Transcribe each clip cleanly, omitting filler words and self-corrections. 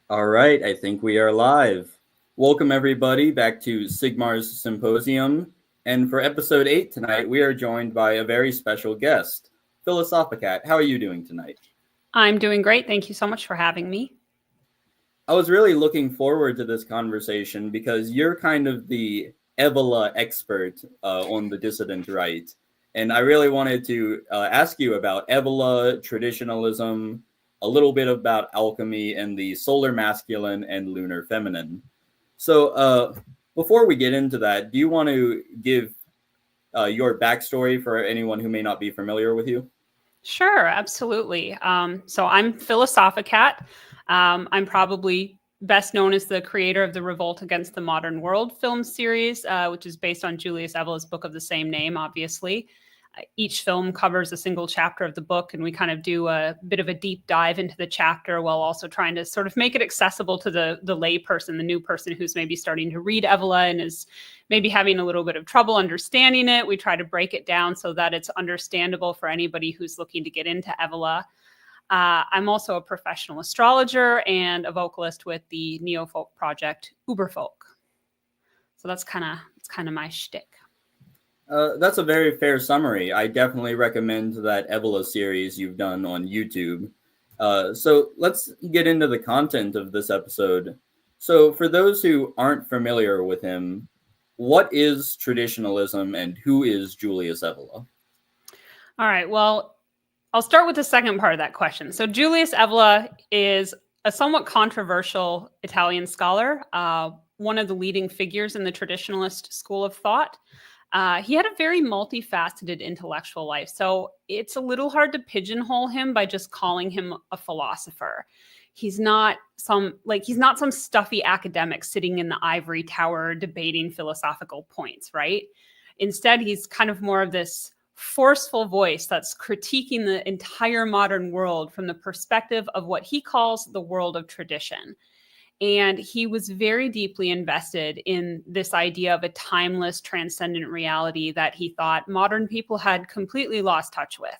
All right, I think we are live. Welcome, everybody, back to Sigmar's Symposium. And for episode 8 tonight, we are joined by a very special guest, PhilosophiCat. How are you doing tonight? I'm doing great. Thank you so much for having me. I was really looking forward to this conversation because you're kind of the Evola expert on the dissident right. And I really wanted to ask you about Evola, traditionalism, a little bit about alchemy, and the solar masculine and lunar feminine. So, before we get into that, do you want to give your backstory for anyone who may not be familiar with you? Sure, absolutely. So I'm PhilosophiCat. I'm probably best known as the creator of the Revolt Against the Modern World film series, which is based on Julius Evola's book of the same name, obviously. Each film covers a single chapter of the book, and we kind of do a bit of a deep dive into the chapter while also trying to sort of make it accessible to the lay person, the new person who's maybe starting to read Evola and is maybe having a little bit of trouble understanding it. We try to break it down so that it's understandable for anybody who's looking to get into Evola. I'm also a professional astrologer and a vocalist with the neo-folk project Uberfolk. So that's kind of my shtick. That's a very fair summary. I definitely recommend that Evola series you've done on YouTube. So let's get into the content of this episode. So, for those who aren't familiar with him, what is traditionalism and who is Julius Evola? All right. Well, I'll start with the second part of that question. So Julius Evola is a somewhat controversial Italian scholar, one of the leading figures in the traditionalist school of thought. He had a very multifaceted intellectual life, so it's a little hard to pigeonhole him by just calling him a philosopher. He's not some stuffy academic sitting in the ivory tower debating philosophical points, right? Instead, he's kind of more of this forceful voice that's critiquing the entire modern world from the perspective of what he calls the world of tradition. And he was very deeply invested in this idea of a timeless, transcendent reality that he thought modern people had completely lost touch with.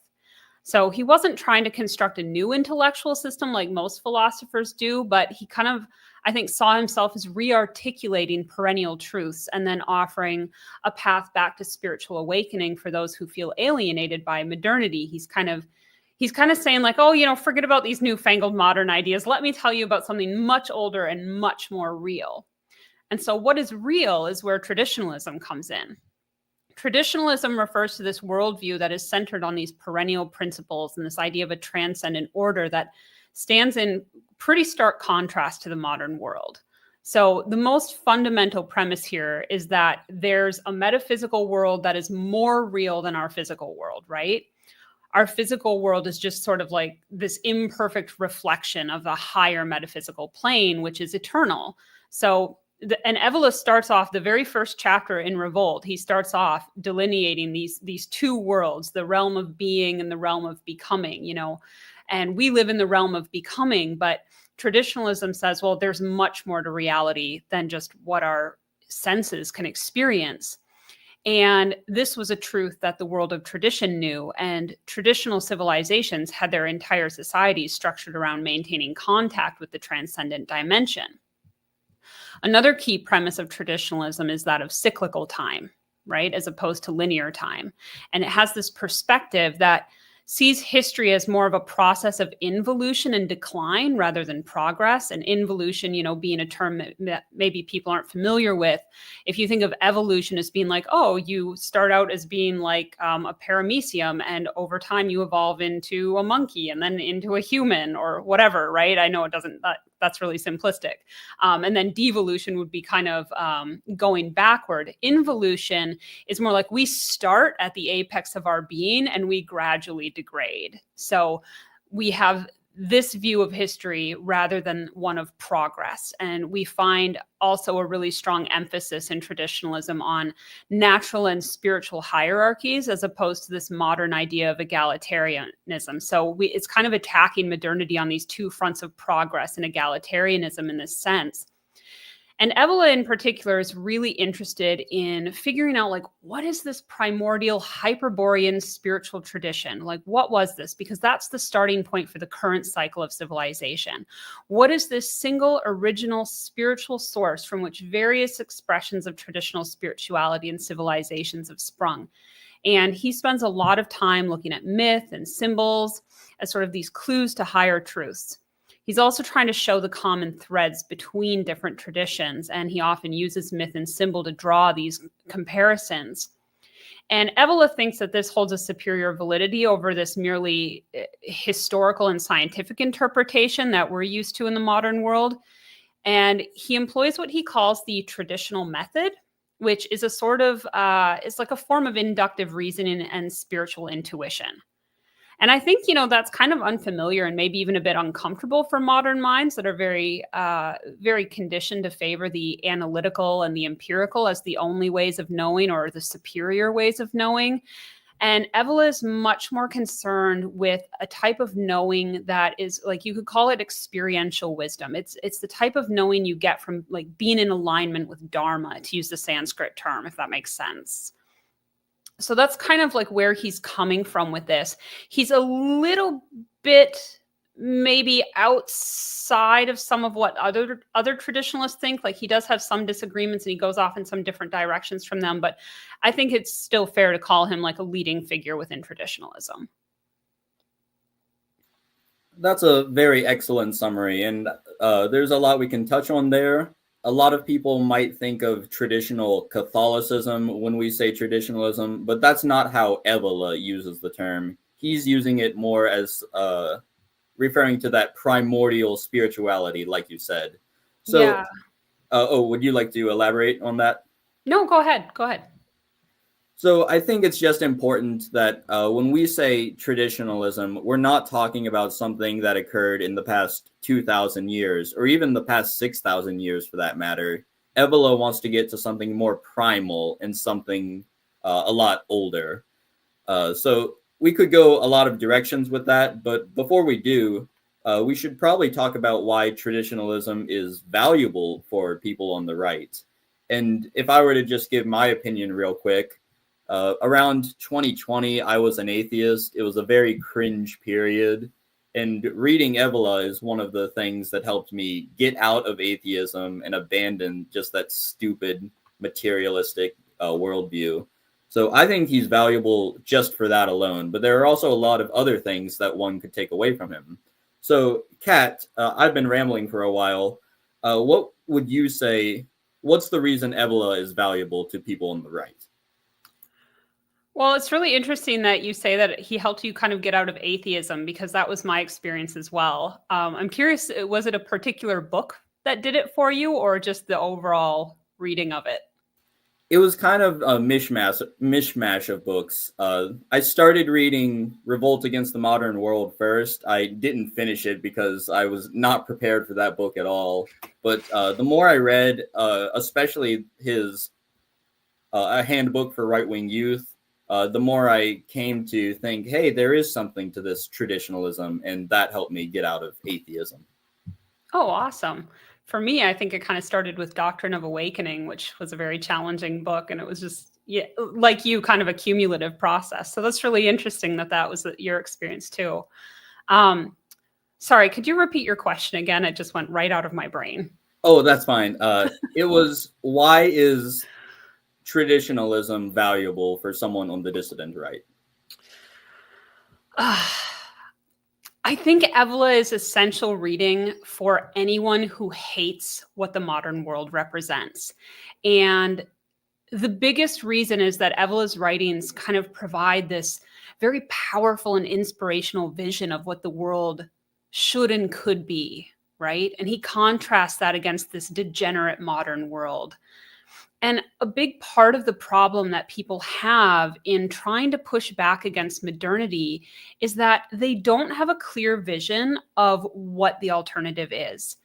So he wasn't trying to construct a new intellectual system like most philosophers do, but he kind of, I think, saw himself as re-articulating perennial truths and then offering a path back to spiritual awakening for those who feel alienated by modernity. He's kind of saying like, oh, forget about these newfangled modern ideas. Let me tell you about something much older and much more real. And so what is real is where traditionalism comes in. Traditionalism refers to this worldview that is centered on these perennial principles and this idea of a transcendent order that stands in pretty stark contrast to the modern world. So the most fundamental premise here is that there's a metaphysical world that is more real than our physical world, right? Our physical world is just sort of like this imperfect reflection of the higher metaphysical plane, which is eternal. So and Evola starts off the very first chapter in Revolt. He starts off delineating these two worlds, the realm of being and the realm of becoming, and we live in the realm of becoming. But traditionalism says, well, there's much more to reality than just what our senses can experience. And this was a truth that the world of tradition knew. And traditional civilizations had their entire societies structured around maintaining contact with the transcendent dimension. Another key premise of traditionalism is that of cyclical time, right, as opposed to linear time. And it has this perspective that sees history as more of a process of involution and decline rather than progress. And involution, being a term that maybe people aren't familiar with. If you think of evolution as being like, oh, you start out as being like a paramecium, and over time you evolve into a monkey and then into a human or whatever, right? I know it doesn't, that's really simplistic. And then devolution would be kind of going backward. Involution is more like we start at the apex of our being and we gradually degrade. So we have this view of history rather than one of progress. And we find also a really strong emphasis in traditionalism on natural and spiritual hierarchies as opposed to this modern idea of egalitarianism. So it's kind of attacking modernity on these two fronts of progress and egalitarianism in this sense. And Evola in particular is really interested in figuring out, like, what is this primordial Hyperborean spiritual tradition? Like, what was this? Because that's the starting point for the current cycle of civilization. What is this single original spiritual source from which various expressions of traditional spirituality and civilizations have sprung? And he spends a lot of time looking at myth and symbols as sort of these clues to higher truths. He's also trying to show the common threads between different traditions, and he often uses myth and symbol to draw these comparisons. And Evola thinks that this holds a superior validity over this merely historical and scientific interpretation that we're used to in the modern world. And he employs what he calls the traditional method, which is a sort of, it's like a form of inductive reasoning and spiritual intuition. And I think, that's kind of unfamiliar and maybe even a bit uncomfortable for modern minds that are very, very conditioned to favor the analytical and the empirical as the only ways of knowing or the superior ways of knowing. And Evola is much more concerned with a type of knowing that is, like, you could call it experiential wisdom. It's the type of knowing you get from, like, being in alignment with Dharma, to use the Sanskrit term, if that makes sense. So that's kind of like where he's coming from with this. He's a little bit maybe outside of some of what other traditionalists think. Like, he does have some disagreements and he goes off in some different directions from them, but I think it's still fair to call him like a leading figure within traditionalism. That's a very excellent summary, and there's a lot we can touch on there. A lot of people might think of traditional Catholicism when we say traditionalism, but that's not how Evola uses the term. He's using it more as referring to that primordial spirituality, like you said. So, Yeah. would you like to elaborate on that? No, go ahead. Go ahead. So I think it's just important that when we say traditionalism, we're not talking about something that occurred in the past 2,000 years, or even the past 6,000 years for that matter. Evola wants to get to something more primal and something a lot older. So we could go a lot of directions with that, but before we do, we should probably talk about why traditionalism is valuable for people on the right. And if I were to just give my opinion real quick, around 2020, I was an atheist. It was a very cringe period. And reading Evola is one of the things that helped me get out of atheism and abandon just that stupid materialistic worldview. So I think he's valuable just for that alone. But there are also a lot of other things that one could take away from him. So, Kat, I've been rambling for a while. What would you say? What's the reason Evola is valuable to people on the right? Well, it's really interesting that you say that he helped you kind of get out of atheism, because that was my experience as well. I'm curious, was it a particular book that did it for you, or just the overall reading of it? It was kind of a mishmash of books. I started reading Revolt Against the Modern World first. I didn't finish it because I was not prepared for that book at all. But the more I read, especially his A Handbook for Right-Wing Youth, the more I came to think, hey, there is something to this traditionalism, and that helped me get out of atheism. Oh, awesome. For me, I think it kind of started with Doctrine of Awakening, which was a very challenging book. And it was just, yeah, like you, kind of a cumulative process. So that's really interesting that that was your experience too. Sorry, could you repeat your question again? It just went right out of my brain. Oh, that's fine. It was, why is traditionalism valuable for someone on the dissident right? I think Evola is essential reading for anyone who hates what the modern world represents. And the biggest reason is that Evola's writings kind of provide this very powerful and inspirational vision of what the world should and could be, right? And he contrasts that against this degenerate modern world. And a big part of the problem that people have in trying to push back against modernity is that they don't have a clear vision of what the alternative is.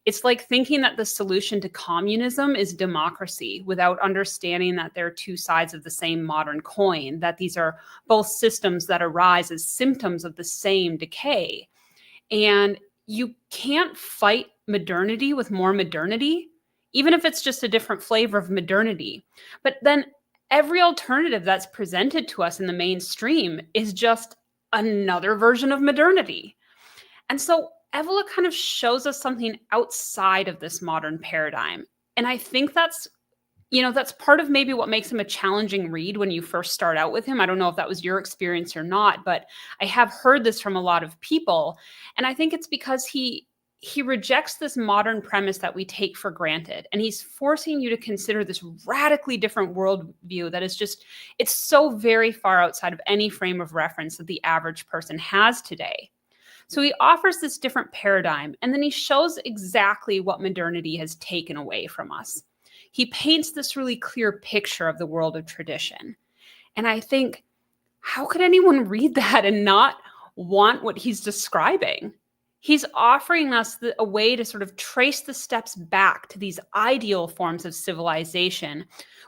It's like thinking that the solution to communism is democracy without understanding that there are two sides of the same modern coin, that these are both systems that arise as symptoms of the same decay. And you can't fight modernity with more modernity. even if it's just a different flavor of modernity. But then every alternative that's presented to us in the mainstream is just another version of modernity. And so Evola kind of shows us something outside of this modern paradigm. And I think that's that's part of maybe what makes him a challenging read when you first start out with him. I don't know if that was your experience or not, but I have heard this from a lot of people. And I think it's because he rejects this modern premise that we take for granted. And he's forcing you to consider this radically different worldview that is just, it's so very far outside of any frame of reference that the average person has today. So he offers this different paradigm, and then he shows exactly what modernity has taken away from us. He paints this really clear picture of the world of tradition. And I think, how could anyone read that and not want what he's describing? He's offering us a way to sort of trace the steps back to these ideal forms of civilization,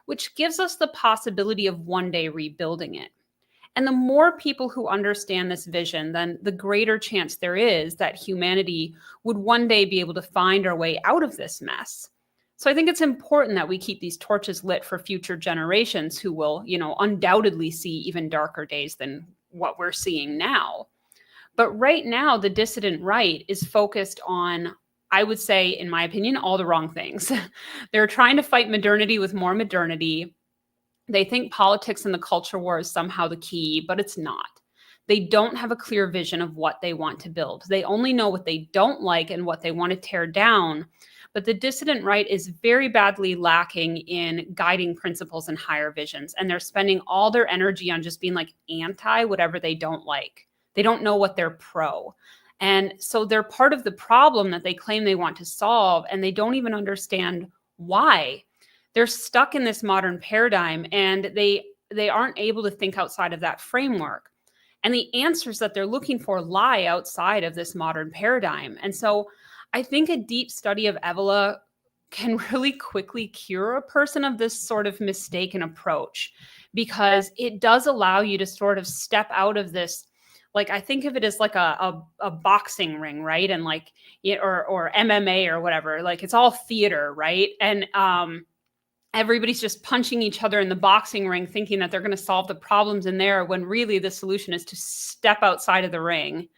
which gives us the possibility of one day rebuilding it. And the more people who understand this vision, then the greater chance there is that humanity would one day be able to find our way out of this mess. So I think it's important that we keep these torches lit for future generations who will, undoubtedly see even darker days than what we're seeing now. But right now, the dissident right is focused on, I would say, in my opinion, all the wrong things. They're trying to fight modernity with more modernity. They think politics and the culture war is somehow the key, but it's not. They don't have a clear vision of what they want to build. They only know what they don't like and what they want to tear down. But the dissident right is very badly lacking in guiding principles and higher visions. And they're spending all their energy on just being like anti whatever they don't like. They don't know what they're pro. And so they're part of the problem that they claim they want to solve, and they don't even understand why. They're stuck in this modern paradigm, and they aren't able to think outside of that framework. And the answers that they're looking for lie outside of this modern paradigm. And so I think a deep study of Evola can really quickly cure a person of this sort of mistaken approach, because it does allow you to sort of step out of this. Like, I think of it as like a boxing ring, right? And like, or MMA or whatever, like it's all theater, right? And everybody's just punching each other in the boxing ring, thinking that they're going to solve the problems in there, when really the solution is to step outside of the ring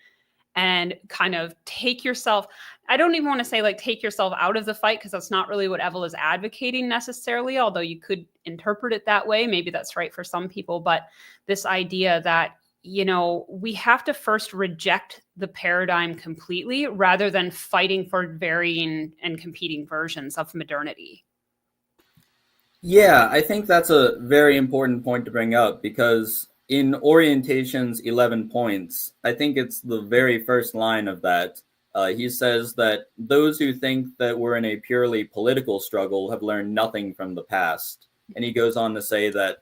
and kind of take yourself. I don't even want to say like take yourself out of the fight, because that's not really what Evola is advocating necessarily, although you could interpret it that way. Maybe that's right for some people. But this idea that, we have to first reject the paradigm completely rather than fighting for varying and competing versions of modernity. Yeah, I think that's a very important point to bring up, because in Orientation's 11 points, I think it's the very first line of that. He says that those who think that we're in a purely political struggle have learned nothing from the past. And he goes on to say that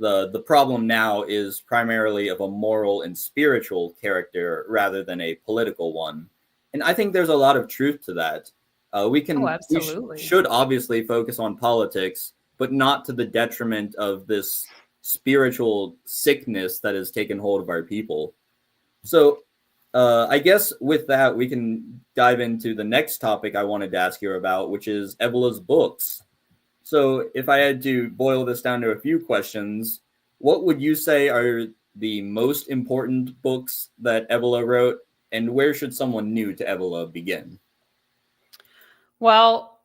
the problem now is primarily of a moral and spiritual character rather than a political one. And I think there's a lot of truth to that. We should obviously focus on politics, but not to the detriment of this spiritual sickness that has taken hold of our people. So I guess with that, we can dive into the next topic I wanted to ask you about, which is Evola's books. So if I had to boil this down to a few questions, what would you say are the most important books that Evola wrote, and where should someone new to Evola begin? Well,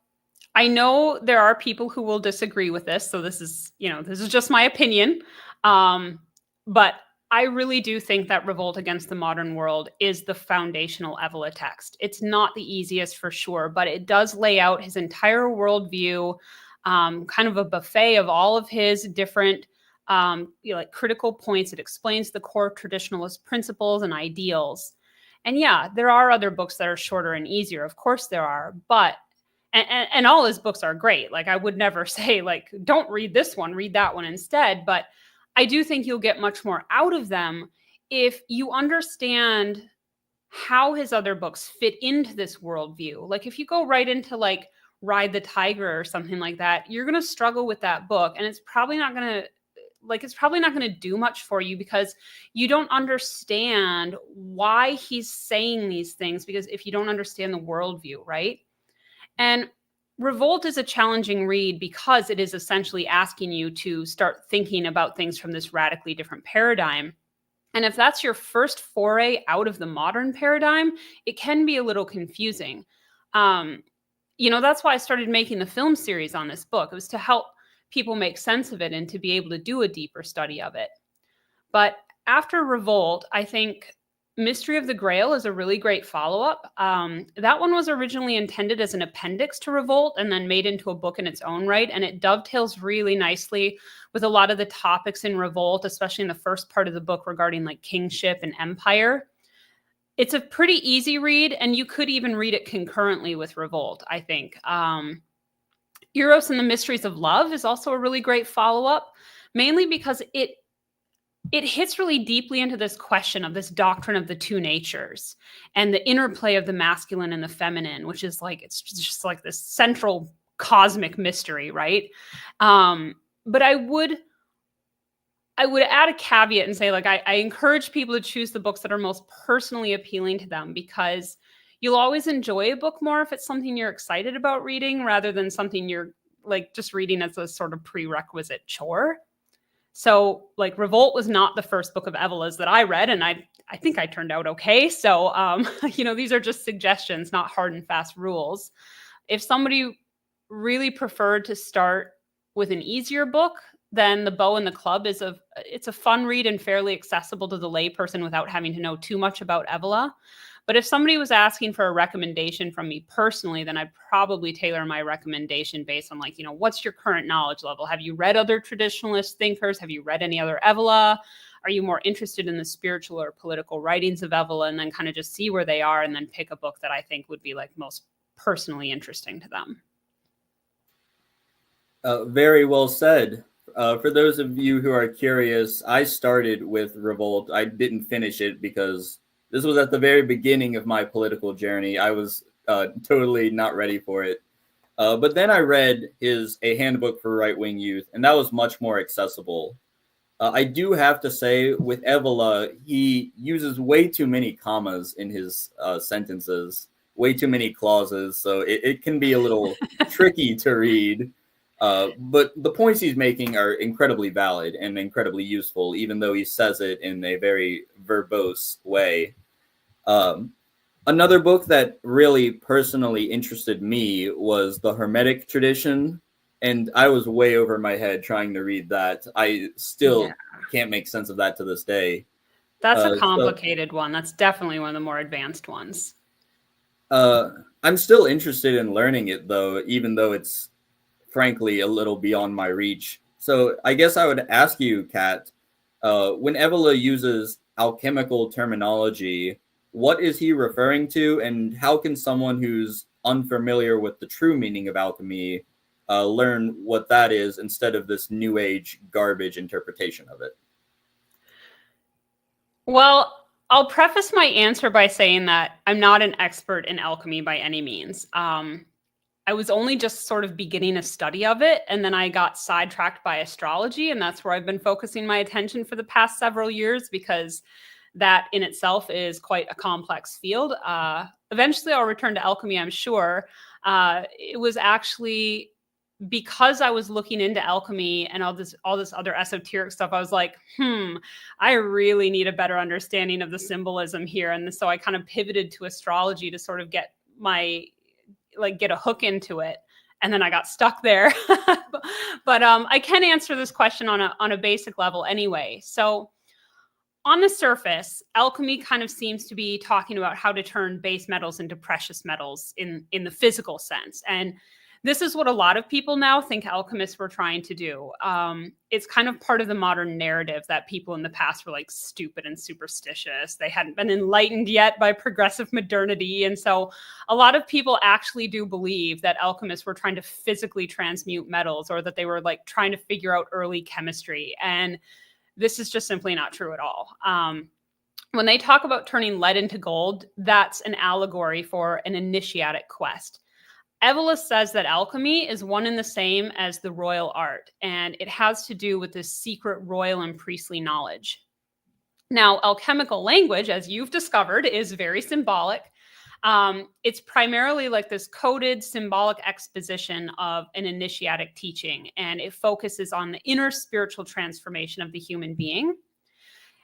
I know there are people who will disagree with this, so this is just my opinion. But I really do think that Revolt Against the Modern World is the foundational Evola text. It's not the easiest for sure, but it does lay out his entire worldview, kind of a buffet of all of his different like critical points. It explains the core traditionalist principles and ideals. And yeah, there are other books that are shorter and easier. Of course there are, but and all his books are great. Like, I would never say like, don't read this one, read that one instead. But I do think you'll get much more out of them if you understand how his other books fit into this worldview. Like, if you go right into like Ride the Tiger or something like that, you're going to struggle with that book. And it's probably not going to do much for you, because you don't understand why he's saying these things, because if you don't understand the worldview, right? And Revolt is a challenging read because it is essentially asking you to start thinking about things from this radically different paradigm. And if that's your first foray out of the modern paradigm, it can be a little confusing. That's why I started making the film series on this book. It was to help people make sense of it and to be able to do a deeper study of it. But after Revolt, I think Mystery of the Grail is a really great follow-up. That one was originally intended as an appendix to Revolt and then made into a book in its own right. And it dovetails really nicely with a lot of the topics in Revolt, especially in the first part of the book regarding like kingship and empire. It's a pretty easy read, and you could even read it concurrently with Revolt, I think. Eros and the Mysteries of Love is also a really great follow-up, mainly because it hits really deeply into this question of this doctrine of the two natures and the interplay of the masculine and the feminine, which is like, it's just like this central cosmic mystery, right? But I would add a caveat and say, like, I encourage people to choose the books that are most personally appealing to them, because you'll always enjoy a book more if it's something you're excited about reading rather than something you're like just reading as a sort of prerequisite chore. So like Revolt was not the first book of Evola's that I read, and I think I turned out okay. So, these are just suggestions, not hard and fast rules. If somebody really preferred to start with an easier book, then The Bow and the Club it's a fun read and fairly accessible to the layperson without having to know too much about Evola. But if somebody was asking for a recommendation from me personally, then I'd probably tailor my recommendation based on like, what's your current knowledge level? Have you read other traditionalist thinkers? Have you read any other Evola? Are you more interested in the spiritual or political writings of Evola? And then kind of just see where they are and then pick a book that I think would be like most personally interesting to them. Very well said. For those of you who are curious, I started with Revolt. I didn't finish it because this was at the very beginning of my political journey. I was totally not ready for it. But then I read A Handbook for Right-Wing Youth, and that was much more accessible. I do have to say, with Evola, he uses way too many commas in his sentences, way too many clauses, so it can be a little tricky to read. But the points he's making are incredibly valid and incredibly useful, even though he says it in a very verbose way. Another book that really personally interested me was The Hermetic Tradition, and I was way over my head trying to read that. I still can't make sense of that to this day. That's a complicated one. That's definitely one of the more advanced ones. I'm still interested in learning it, though, even though it's frankly a little beyond my reach. So I guess I would ask you, Kat, when Evola uses alchemical terminology, what is he referring to, and how can someone who's unfamiliar with the true meaning of alchemy learn what that is instead of this new age garbage interpretation of it? Well, I'll preface my answer by saying that I'm not an expert in alchemy by any means. I was only just sort of beginning a study of it, and then I got sidetracked by astrology, and that's where I've been focusing my attention for the past several years, because that in itself is quite a complex field. Eventually, I'll return to alchemy, I'm sure. It was actually because I was looking into alchemy and all this other esoteric stuff. I was like, I really need a better understanding of the symbolism here. And so I kind of pivoted to astrology to sort of get a hook into it. And then I got stuck there. But I can answer this question on a basic level anyway. So on the surface, alchemy kind of seems to be talking about how to turn base metals into precious metals in the physical sense. And this is what a lot of people now think alchemists were trying to do. It's kind of part of the modern narrative that people in the past were like stupid and superstitious. They hadn't been enlightened yet by progressive modernity. And so a lot of people actually do believe that alchemists were trying to physically transmute metals, or that they were like trying to figure out early chemistry. And this is just simply not true at all. When they talk about turning lead into gold, that's an allegory for an initiatic quest. Evola says that alchemy is one and the same as the royal art, and it has to do with this secret royal and priestly knowledge. Now, alchemical language, as you've discovered, is very symbolic. It's primarily like this coded symbolic exposition of an initiatic teaching, and it focuses on the inner spiritual transformation of the human being.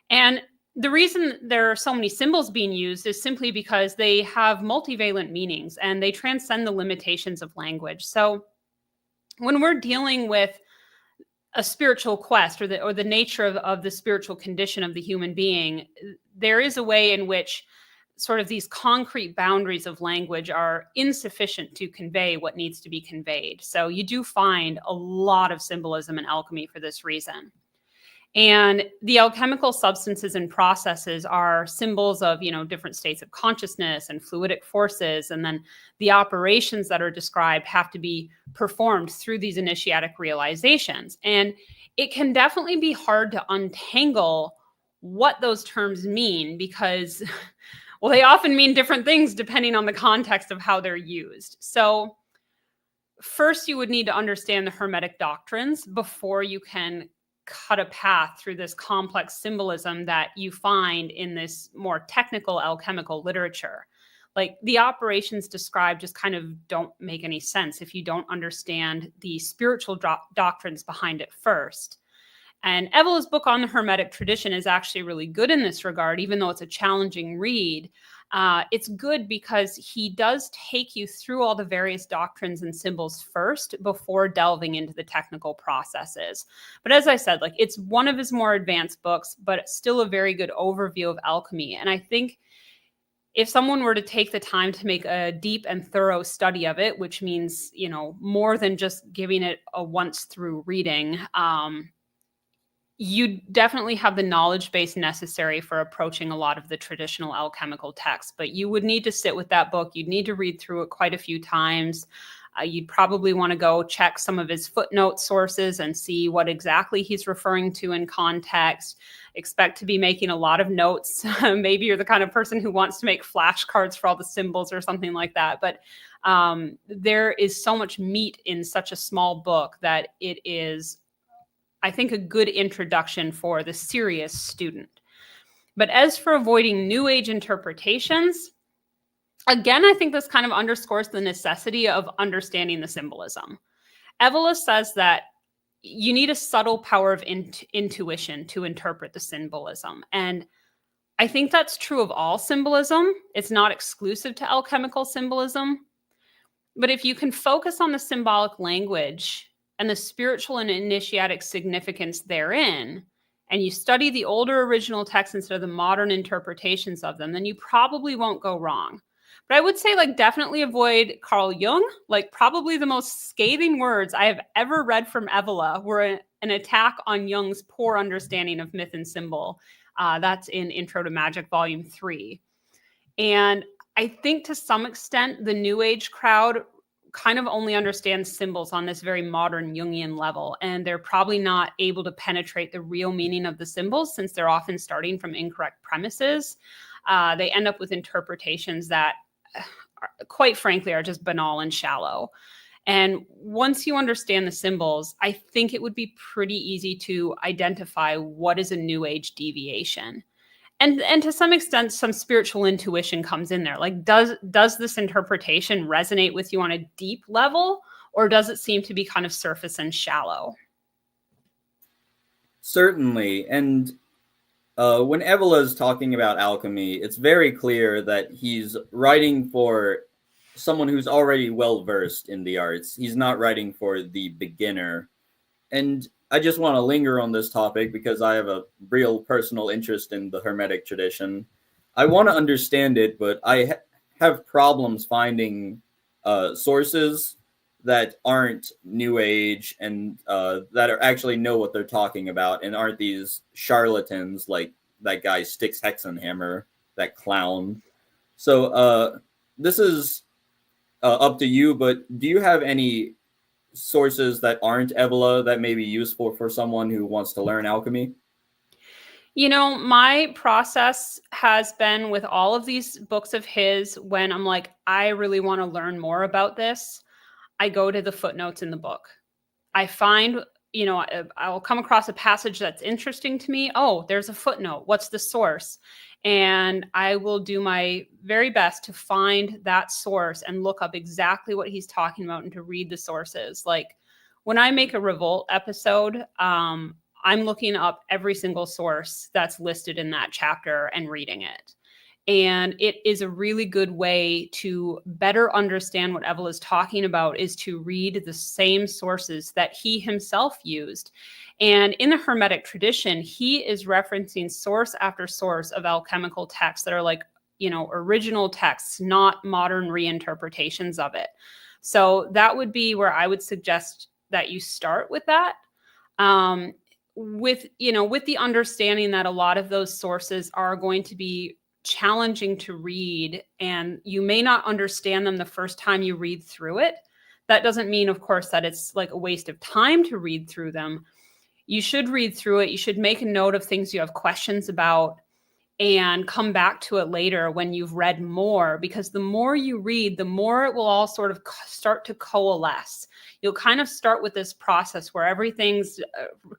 And the reason there are so many symbols being used is simply because they have multivalent meanings and they transcend the limitations of language. So when we're dealing with a spiritual quest, or the nature of the spiritual condition of the human being, there is a way in which sort of these concrete boundaries of language are insufficient to convey what needs to be conveyed. So you do find a lot of symbolism in alchemy for this reason. And the alchemical substances and processes are symbols of, different states of consciousness and fluidic forces. And then the operations that are described have to be performed through these initiatic realizations. And it can definitely be hard to untangle what those terms mean because, well, they often mean different things depending on the context of how they're used. So first, you would need to understand the Hermetic doctrines before you can cut a path through this complex symbolism that you find in this more technical alchemical literature. Like the operations described just kind of don't make any sense if you don't understand the spiritual doctrines behind it first. And Evola's book on the Hermetic tradition is actually really good in this regard, even though it's a challenging read. It's good because he does take you through all the various doctrines and symbols first before delving into the technical processes. But as I said, like it's one of his more advanced books, but it's still a very good overview of alchemy. And I think if someone were to take the time to make a deep and thorough study of it, which means, more than just giving it a once through reading, you definitely have the knowledge base necessary for approaching a lot of the traditional alchemical texts, but you would need to sit with that book. You'd need to read through it quite a few times. You'd probably want to go check some of his footnote sources and see what exactly he's referring to in context. Expect to be making a lot of notes. Maybe you're the kind of person who wants to make flashcards for all the symbols or something like that. But there is so much meat in such a small book that it is, I think, a good introduction for the serious student. But as for avoiding New Age interpretations, again, I think this kind of underscores the necessity of understanding the symbolism. Evola says that you need a subtle power of intuition to interpret the symbolism. And I think that's true of all symbolism. It's not exclusive to alchemical symbolism. But if you can focus on the symbolic language and the spiritual and initiatic significance therein, and you study the older original texts instead of the modern interpretations of them, then you probably won't go wrong. But I would say, definitely avoid Carl Jung. Probably the most scathing words I have ever read from Evola were an attack on Jung's poor understanding of myth and symbol. That's in Intro to Magic, Volume 3. And I think to some extent, the New Age crowd kind of only understands symbols on this very modern Jungian level, and they're probably not able to penetrate the real meaning of the symbols since they're often starting from incorrect premises. They end up with interpretations that, quite frankly, are just banal and shallow. And once you understand the symbols, I think it would be pretty easy to identify what is a New Age deviation. And to some extent, some spiritual intuition comes in there. Does this interpretation resonate with you on a deep level, or does it seem to be kind of surface and shallow? Certainly. And when Evola is talking about alchemy, it's very clear that he's writing for someone who's already well-versed in the arts. He's not writing for the beginner. And I just want to linger on this topic because I have a real personal interest in the Hermetic tradition. I want to understand it, but I have problems finding sources that aren't New Age and that are actually know what they're talking about and aren't these charlatans like that guy Styx Hexenhammer, that clown. So this is up to you, but do you have any sources that aren't Evola that may be useful for someone who wants to learn alchemy? My process has been with all of these books of his, when I'm like, I really want to learn more about this, I go to the footnotes in the book. I find I'll come across a passage that's interesting to me. Oh, there's a footnote. What's the source? And I will do my very best to find that source and look up exactly what he's talking about and to read the sources. Like when I make a Revolt episode, I'm looking up every single source that's listed in that chapter and reading it. And it is a really good way to better understand what Evola is talking about, is to read the same sources that he himself used. And in the Hermetic tradition, he is referencing source after source of alchemical texts that are like, original texts, not modern reinterpretations of it. So that would be where I would suggest that you start with that. With the understanding that a lot of those sources are going to be challenging to read, and you may not understand them the first time you read through it. That doesn't mean, of course, that it's like a waste of time to read through them. You should read through it. You should make a note of things you have questions about and come back to it later when you've read more, because the more you read, the more it will all sort of start to coalesce. You'll kind of start with this process where everything's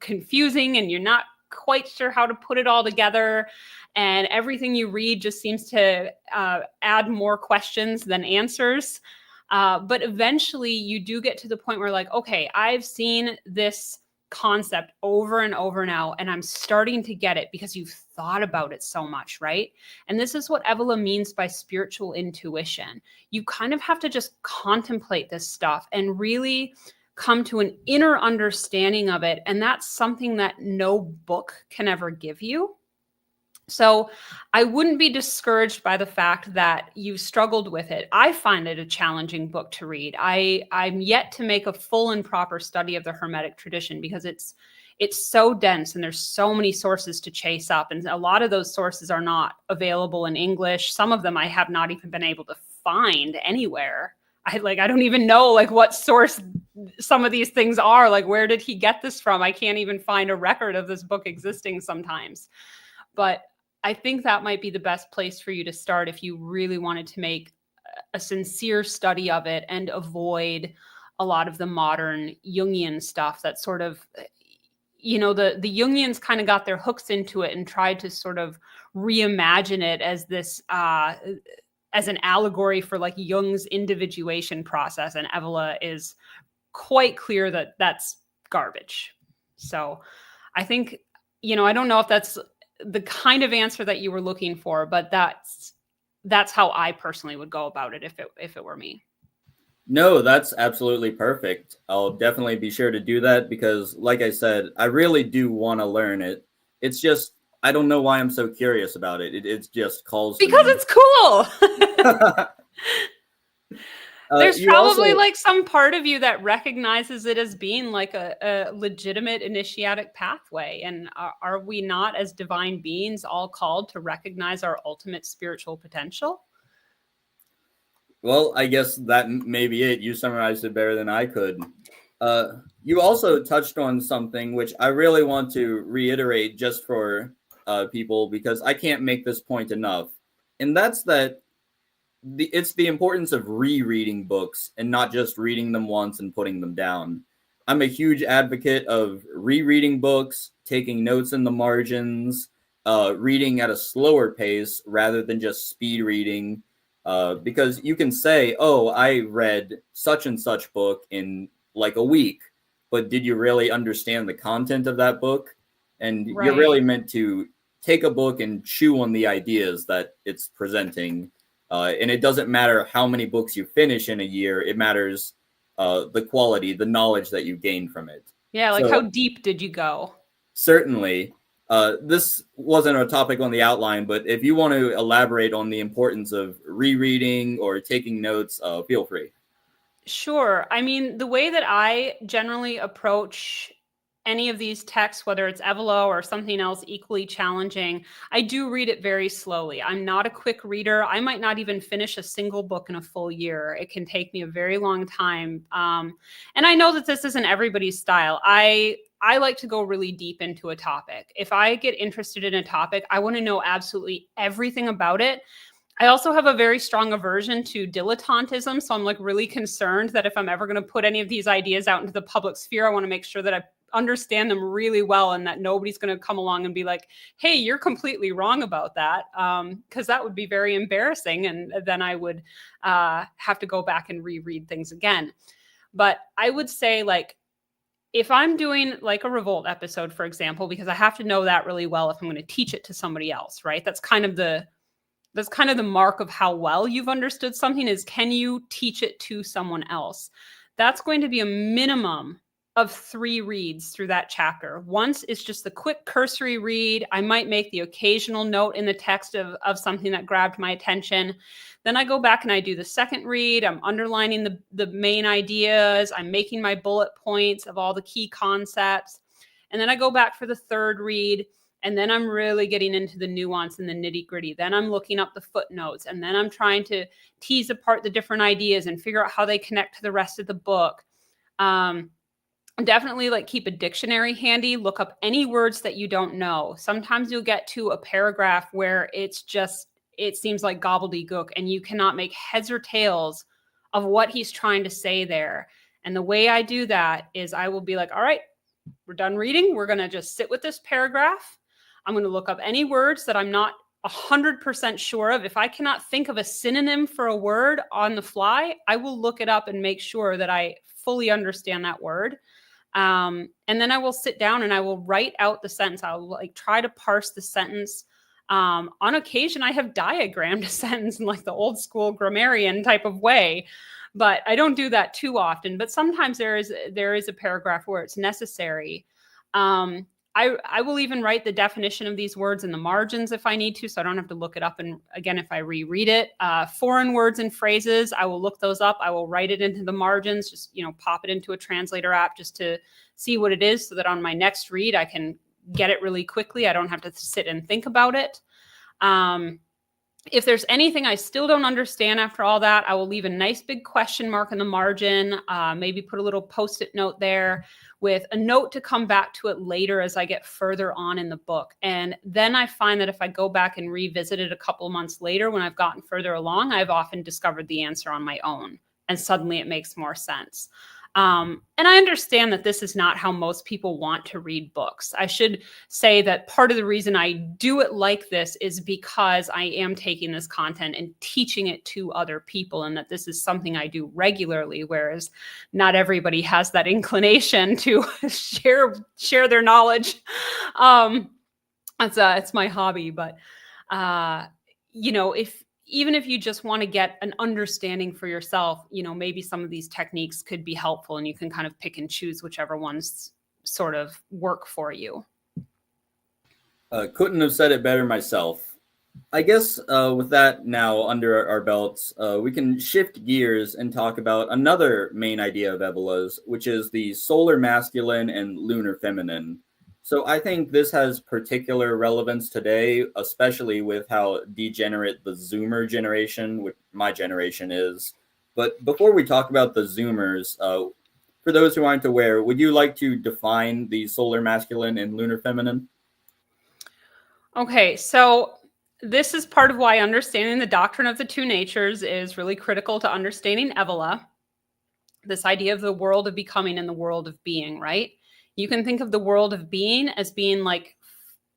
confusing and you're not quite sure how to put it all together. And everything you read just seems to add more questions than answers. But eventually you do get to the point where like, okay, I've seen this concept over and over now, and I'm starting to get it because you've thought about it so much, right? And this is what Evola means by spiritual intuition. You kind of have to just contemplate this stuff and really come to an inner understanding of it. And that's something that no book can ever give you. So I wouldn't be discouraged by the fact that you've struggled with it. I find it a challenging book to read. I'm yet to make a full and proper study of the Hermetic tradition because it's so dense and there's so many sources to chase up. And a lot of those sources are not available in English. Some of them I have not even been able to find anywhere. I don't even know like what source some of these things are. Like, where did he get this from? I can't even find a record of this book existing sometimes. But I think that might be the best place for you to start if you really wanted to make a sincere study of it and avoid a lot of the modern Jungian stuff that sort of, the Jungians kind of got their hooks into it and tried to sort of reimagine it as this, as an allegory for like Jung's individuation process. And Evola is quite clear that that's garbage. So I think, I don't know if that's the kind of answer that you were looking for, but that's how I personally would go about it if it were me. No, that's absolutely perfect. I'll definitely be sure to do that because, like I said, I really do want to learn it. It's just, I don't know why I'm so curious about it. It just calls to because me. It's cool. There's probably also, like some part of you that recognizes it as being like a legitimate initiatic pathway. And are we not, as divine beings, all called to recognize our ultimate spiritual potential? Well, I guess that may be it. You summarized it better than I could. You also touched on something which I really want to reiterate just for people because I can't make this point enough. And that's that it's the importance of rereading books and not just reading them once and putting them down. I'm a huge advocate of rereading books, taking notes in the margins, reading at a slower pace rather than just speed reading. Because you can say, oh, I read such and such book in like a week, but did you really understand the content of that book? And right. You're really meant to take a book and chew on the ideas that it's presenting. And it doesn't matter how many books you finish in a year. It matters the quality, the knowledge that you gain from it. Yeah, like how deep did you go? Certainly. This wasn't a topic on the outline, but if you want to elaborate on the importance of rereading or taking notes, feel free. Sure. I mean, the way that I generally approach any of these texts, whether it's Evola or something else equally challenging, I do read it very slowly. I'm not a quick reader. I might not even finish a single book in a full year. It can take me a very long time. And I know that this isn't everybody's style. I like to go really deep into a topic. If I get interested in a topic, I want to know absolutely everything about it. I also have a very strong aversion to dilettantism. So I'm like really concerned that if I'm ever going to put any of these ideas out into the public sphere, I want to make sure that understand them really well, and that nobody's going to come along and be like, hey, you're completely wrong about that, because that would be very embarrassing, and then I would have to go back and reread things again. But I would say, like, if I'm doing like a revolt episode, for example, because I have to know that really well if I'm going to teach it to somebody else, right? That's kind of the mark of how well you've understood something, is can you teach it to someone else? That's going to be a minimum of 3 reads through that chapter. Once it's just the quick cursory read. I might make the occasional note in the text of something that grabbed my attention. Then I go back and I do the second read. I'm underlining the main ideas. I'm making my bullet points of all the key concepts. And then I go back for the third read. And then I'm really getting into the nuance and the nitty gritty. Then I'm looking up the footnotes. And then I'm trying to tease apart the different ideas and figure out how they connect to the rest of the book. Definitely, like, keep a dictionary handy. Look up any words that you don't know. Sometimes you'll get to a paragraph where it seems like gobbledygook and you cannot make heads or tails of what he's trying to say there. And the way I do that is I will be like, all right, we're done reading. We're going to just sit with this paragraph. I'm going to look up any words that I'm not 100% sure of. If I cannot think of a synonym for a word on the fly, I will look it up and make sure that I fully understand that word. And then I will sit down and I will write out the sentence. I'll like try to parse the sentence. On occasion, I have diagrammed a sentence in like the old school grammarian type of way, but I don't do that too often. But sometimes there is a paragraph where it's necessary. I will even write the definition of these words in the margins if I need to, so I don't have to look it up. And again, if I reread it, foreign words and phrases, I will look those up. I will write it into the margins, just, pop it into a translator app just to see what it is, so that on my next read, I can get it really quickly. I don't have to sit and think about it. If there's anything I still don't understand after all that, I will leave a nice big question mark in the margin, maybe put a little Post-it note there with a note to come back to it later as I get further on in the book. And then I find that if I go back and revisit it a couple of months later, when I've gotten further along, I've often discovered the answer on my own, and suddenly it makes more sense. And I understand that this is not how most people want to read books. I should say that part of the reason I do it like this is because I am taking this content and teaching it to other people, and that this is something I do regularly, whereas not everybody has that inclination to share their knowledge. It's my hobby, but even if you just want to get an understanding for yourself, maybe some of these techniques could be helpful, and you can kind of pick and choose whichever ones sort of work for you. Couldn't have said it better myself. I guess with that now under our belts, we can shift gears and talk about another main idea of Evola's, which is the solar masculine and lunar feminine. So I think this has particular relevance today, especially with how degenerate the Zoomer generation, which my generation is. But before we talk about the Zoomers, for those who aren't aware, would you like to define the solar masculine and lunar feminine? Okay, so this is part of why understanding the doctrine of the two natures is really critical to understanding Evola. This idea of the world of becoming and the world of being, right? You can think of the world of being as being like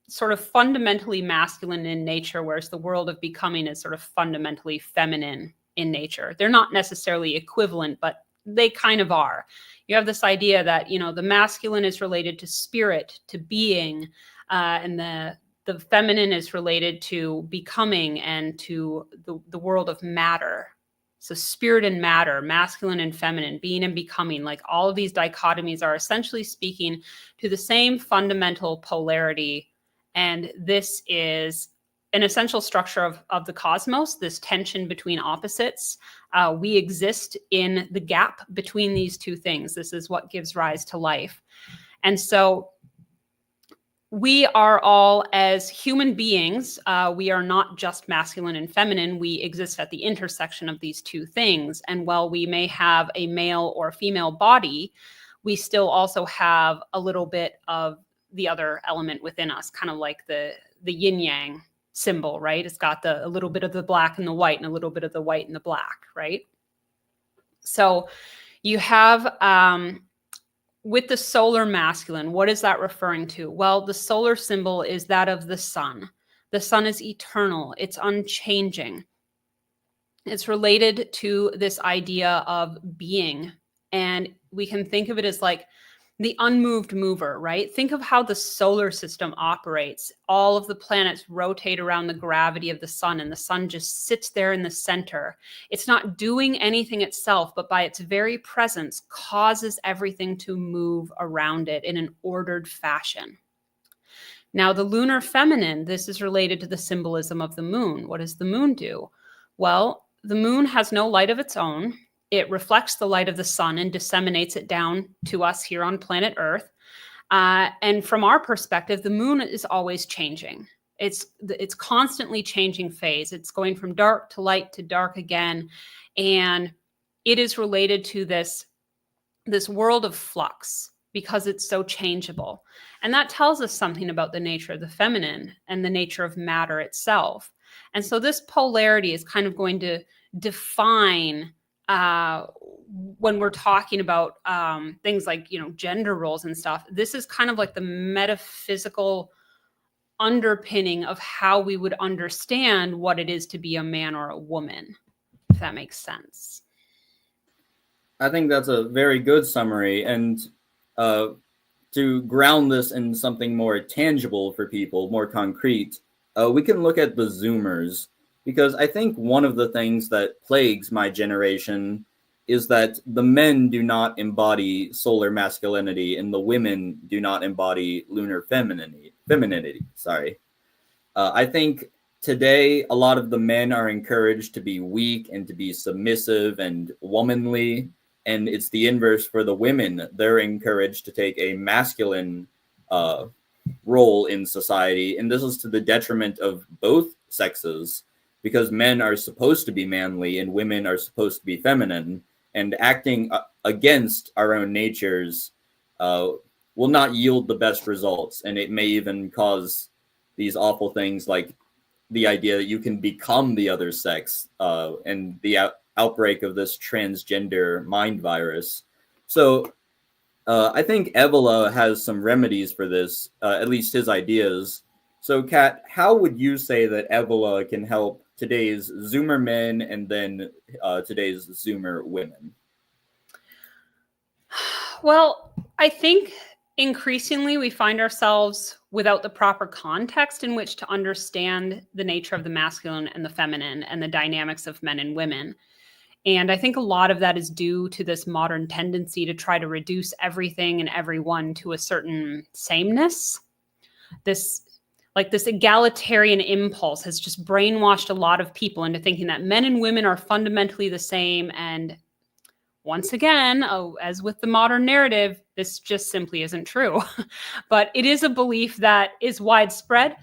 sort of fundamentally masculine in nature, whereas the world of becoming is sort of fundamentally feminine in nature. They're not necessarily equivalent, but they kind of are. You have this idea that, the masculine is related to spirit, to being, and the feminine is related to becoming and to the world of matter. So spirit and matter, masculine and feminine, being and becoming, like all of these dichotomies are essentially speaking to the same fundamental polarity. And this is an essential structure of the cosmos, this tension between opposites. We exist in the gap between these two things. This is what gives rise to life. And so we are all, as human beings, we are not just masculine and feminine. We exist at the intersection of these two things. And while we may have a male or female body, we still also have a little bit of the other element within us, kind of like the yin yang symbol, right? It's got a little bit of the black and the white, and a little bit of the white and the black, right? So you have with the solar masculine, what is that referring to? Well, the solar symbol is that of the sun. The sun is eternal. It's unchanging. It's related to this idea of being. And we can think of it as like the unmoved mover, right? Think of how the solar system operates. All of the planets rotate around the gravity of the sun, and the sun just sits there in the center. It's not doing anything itself, but by its very presence causes everything to move around it in an ordered fashion. Now, the lunar feminine, this is related to the symbolism of the moon. What does the moon do? Well, the moon has no light of its own. It reflects the light of the sun and disseminates it down to us here on planet Earth. And from our perspective, the moon is always changing. It's constantly changing phase. It's going from dark to light to dark again. And it is related to this world of flux because it's so changeable. And that tells us something about the nature of the feminine and the nature of matter itself. And so this polarity is kind of going to define when we're talking about things like, gender roles and stuff. This is kind of like the metaphysical underpinning of how we would understand what it is to be a man or a woman, if that makes sense. I think that's a very good summary. And to ground this in something more tangible for people, more concrete, we can look at the Zoomers, because I think one of the things that plagues my generation is that the men do not embody solar masculinity and the women do not embody lunar femininity. I think today a lot of the men are encouraged to be weak and to be submissive and womanly, and it's the inverse for the women. They're encouraged to take a masculine role in society, and this is to the detriment of both sexes, because men are supposed to be manly and women are supposed to be feminine, and acting against our own natures will not yield the best results, and it may even cause these awful things like the idea that you can become the other sex and the outbreak of this transgender mind virus. So I think Evola has some remedies for this, at least his ideas. So, Kat, how would you say that Evola can help today's Zoomer men and then today's Zoomer women? Well, I think increasingly we find ourselves without the proper context in which to understand the nature of the masculine and the feminine and the dynamics of men and women. And I think a lot of that is due to this modern tendency to try to reduce everything and everyone to a certain sameness. This egalitarian impulse has just brainwashed a lot of people into thinking that men and women are fundamentally the same. And once again, as with the modern narrative, this just simply isn't true. But it is a belief that is widespread,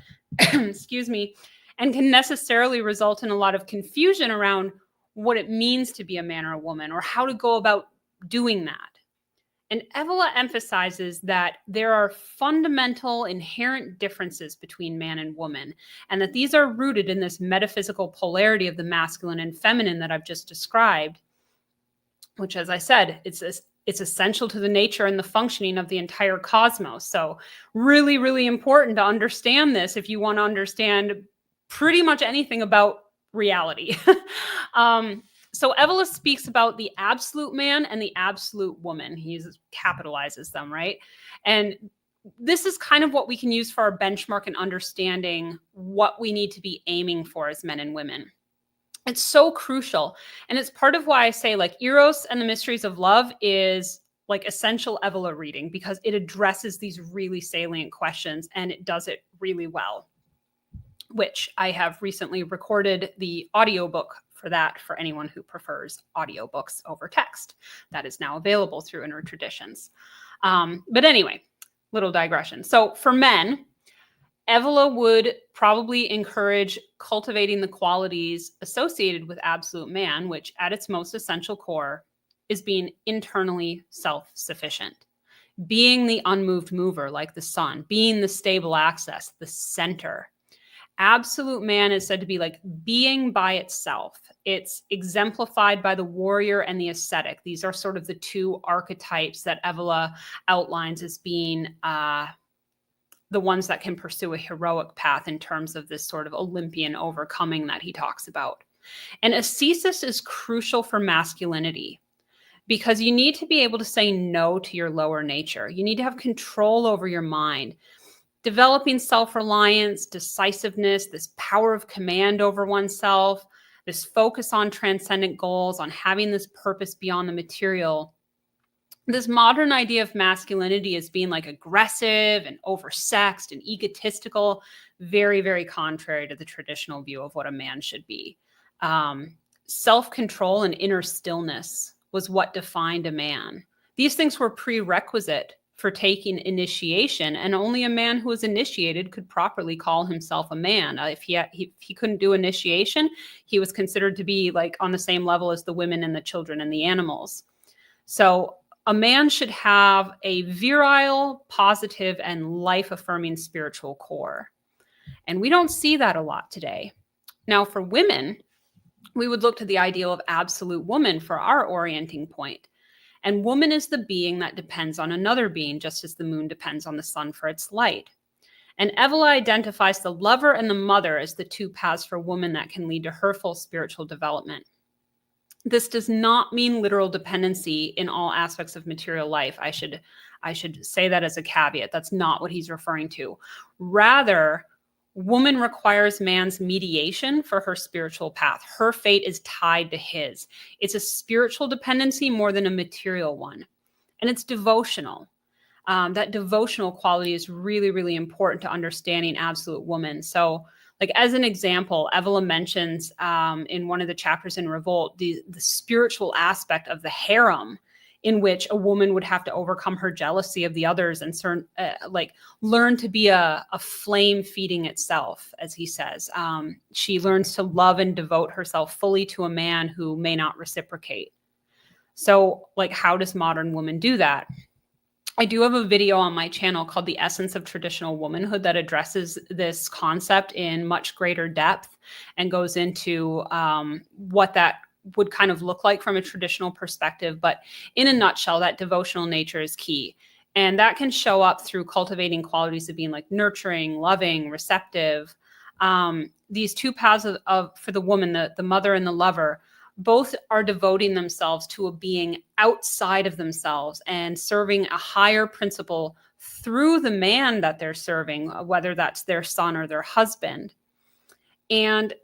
excuse me, and can necessarily result in a lot of confusion around what it means to be a man or a woman or how to go about doing that. And Evola emphasizes that there are fundamental inherent differences between man and woman, and that these are rooted in this metaphysical polarity of the masculine and feminine that I've just described, which, as I said, it's essential to the nature and the functioning of the entire cosmos. So really, really important to understand this if you want to understand pretty much anything about reality. So Evola speaks about the absolute man and the absolute woman. He capitalizes them, right? And this is kind of what we can use for our benchmark in understanding what we need to be aiming for as men and women. It's so crucial. And it's part of why I say like Eros and the Mysteries of Love is like essential Evola reading, because it addresses these really salient questions and it does it really well, which I have recently recorded the audiobook for that for anyone who prefers audiobooks over text. That is now available through Inner Traditions. But anyway, little digression. So for men, Evola would probably encourage cultivating the qualities associated with absolute man, which at its most essential core is being internally self-sufficient, being the unmoved mover like the sun, being the stable axis, the center, Absolute man is said to be like being by itself. It's exemplified by the warrior and the ascetic. These are sort of the two archetypes that Evola outlines as being the ones that can pursue a heroic path in terms of this sort of Olympian overcoming that he talks about. And ascesis is crucial for masculinity because you need to be able to say no to your lower nature. You need to have control over your mind. Developing self-reliance, decisiveness, this power of command over oneself, this focus on transcendent goals, on having this purpose beyond the material. This modern idea of masculinity as being like aggressive and oversexed and egotistical, very, very contrary to the traditional view of what a man should be. Self-control and inner stillness was what defined a man. These things were prerequisite for taking initiation, and only a man who was initiated could properly call himself a man. If he couldn't do initiation, he was considered to be like on the same level as the women and the children and the animals. So a man should have a virile, positive, and life-affirming spiritual core. And we don't see that a lot today. Now, for women, we would look to the ideal of absolute woman for our orienting point. And woman is the being that depends on another being, just as the moon depends on the sun for its light. And Evola identifies the lover and the mother as the two paths for woman that can lead to her full spiritual development. This does not mean literal dependency in all aspects of material life. I should say that as a caveat. That's not what he's referring to. Rather, woman requires man's mediation for her spiritual path. Her fate is tied to his. It's a spiritual dependency more than a material one. And it's devotional. That devotional quality is really, really important to understanding absolute woman. So, like as an example, Evola mentions in one of the chapters in Revolt, the spiritual aspect of the harem, in which a woman would have to overcome her jealousy of the others and learn to be a flame feeding itself, as he says. She learns to love and devote herself fully to a man who may not reciprocate. So, like, how does modern woman do that? I do have a video on my channel called The Essence of Traditional Womanhood that addresses this concept in much greater depth and goes into what that would kind of look like from a traditional perspective. But in a nutshell, that devotional nature is key. And that can show up through cultivating qualities of being like nurturing, loving, receptive. These two paths for the woman, the mother and the lover, both are devoting themselves to a being outside of themselves and serving a higher principle through the man that they're serving, whether that's their son or their husband. And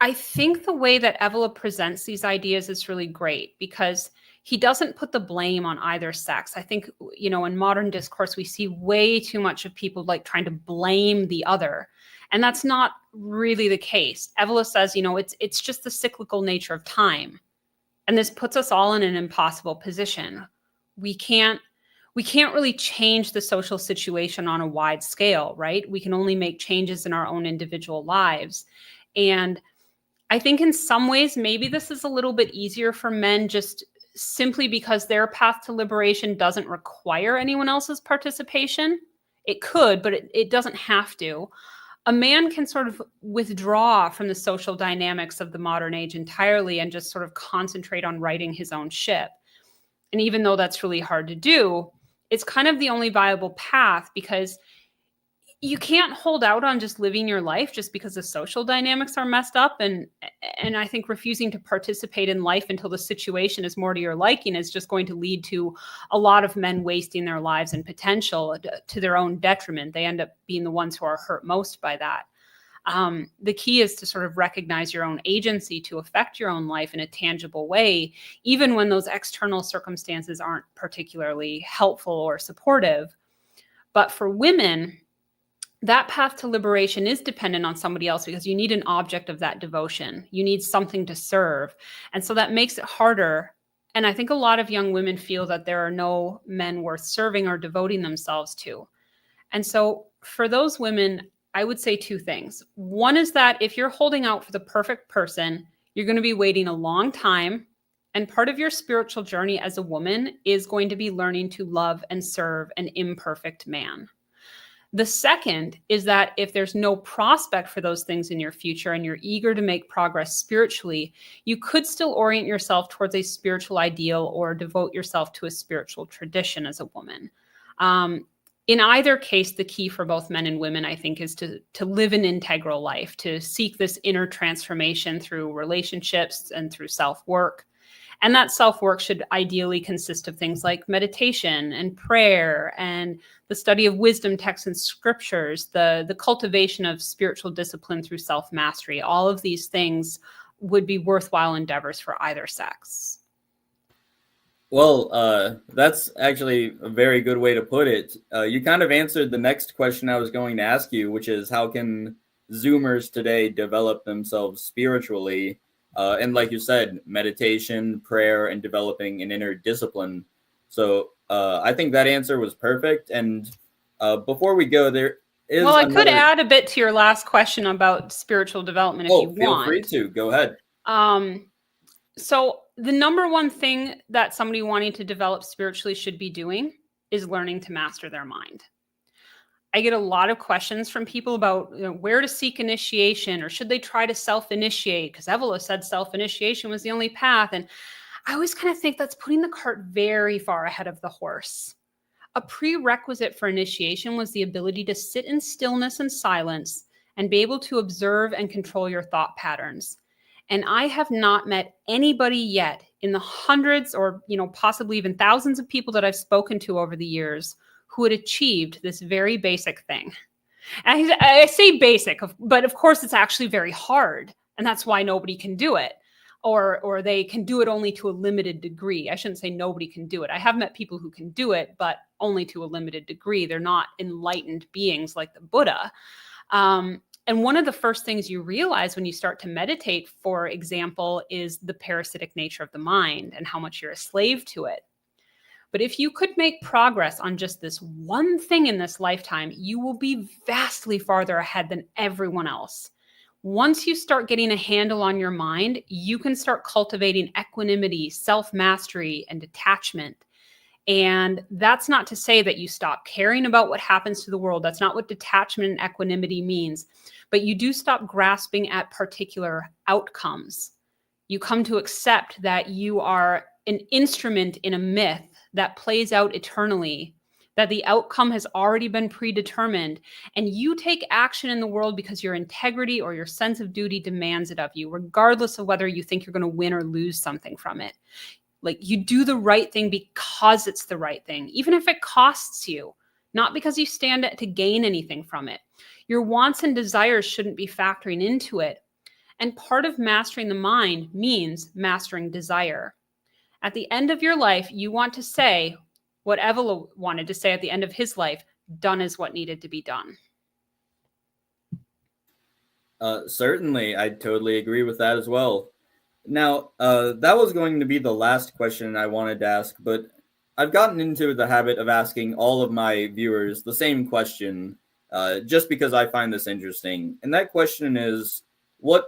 I think the way that Evola presents these ideas is really great because he doesn't put the blame on either sex. I think, in modern discourse, we see way too much of people like trying to blame the other. And that's not really the case. Evola says, it's just the cyclical nature of time. And this puts us all in an impossible position. We can't really change the social situation on a wide scale, right? We can only make changes in our own individual lives. And I think in some ways, maybe this is a little bit easier for men just simply because their path to liberation doesn't require anyone else's participation. It could, but it doesn't have to. A man can sort of withdraw from the social dynamics of the modern age entirely and just sort of concentrate on righting his own ship. And even though that's really hard to do, it's kind of the only viable path because you can't hold out on just living your life just because the social dynamics are messed up. And I think refusing to participate in life until the situation is more to your liking is just going to lead to a lot of men wasting their lives and potential to their own detriment. They end up being the ones who are hurt most by that. The key is to sort of recognize your own agency to affect your own life in a tangible way, even when those external circumstances aren't particularly helpful or supportive. But for women, that path to liberation is dependent on somebody else because you need an object of that devotion. You need something to serve. And so that makes it harder. And I think a lot of young women feel that there are no men worth serving or devoting themselves to. And so for those women, I would say two things. One is that if you're holding out for the perfect person, you're going to be waiting a long time. And part of your spiritual journey as a woman is going to be learning to love and serve an imperfect man. The second is that if there's no prospect for those things in your future and you're eager to make progress spiritually, you could still orient yourself towards a spiritual ideal or devote yourself to a spiritual tradition as a woman. In either case, the key for both men and women, I think, is to live an integral life, to seek this inner transformation through relationships and through self-work. And that self-work should ideally consist of things like meditation and prayer and the study of wisdom texts and scriptures, the cultivation of spiritual discipline through self-mastery. All of these things would be worthwhile endeavors for either sex. Well, that's actually a very good way to put it. You kind of answered the next question I was going to ask you, which is how can Zoomers today develop themselves spiritually? And like you said, meditation, prayer, and developing an inner discipline. So I think that answer was perfect. And before we go, there is Well, I could add a bit to your last question about spiritual development if you want. Feel free to. Go ahead. So the number one thing that somebody wanting to develop spiritually should be doing is learning to master their mind. I get a lot of questions from people about where to seek initiation, or should they try to self-initiate? Because Evola said self-initiation was the only path. And I always kind of think that's putting the cart very far ahead of the horse. A prerequisite for initiation was the ability to sit in stillness and silence and be able to observe and control your thought patterns. And I have not met anybody yet in the hundreds or possibly even thousands of people that I've spoken to over the years who had achieved this very basic thing. And I say basic, but of course it's actually very hard. And that's why nobody can do it. Or they can do it only to a limited degree. I shouldn't say nobody can do it. I have met people who can do it, but only to a limited degree. They're not enlightened beings like the Buddha. And one of the first things you realize when you start to meditate, for example, is the parasitic nature of the mind and how much you're a slave to it. But if you could make progress on just this one thing in this lifetime, you will be vastly farther ahead than everyone else. Once you start getting a handle on your mind, you can start cultivating equanimity, self-mastery, and detachment. And that's not to say that you stop caring about what happens to the world. That's not what detachment and equanimity means. But you do stop grasping at particular outcomes. You come to accept that you are an instrument in a myth that plays out eternally, that the outcome has already been predetermined, and you take action in the world because your integrity or your sense of duty demands it of you, regardless of whether you think you're going to win or lose something from it. Like, you do the right thing because it's the right thing, even if it costs you, not because you stand to gain anything from it. Your wants and desires shouldn't be factoring into it. And part of mastering the mind means mastering desire. At the end of your life, you want to say what Evola wanted to say at the end of his life: done is what needed to be done. Certainly, I totally agree with that as well. Now, that was going to be the last question I wanted to ask, but I've gotten into the habit of asking all of my viewers the same question, just because I find this interesting. And that question is, what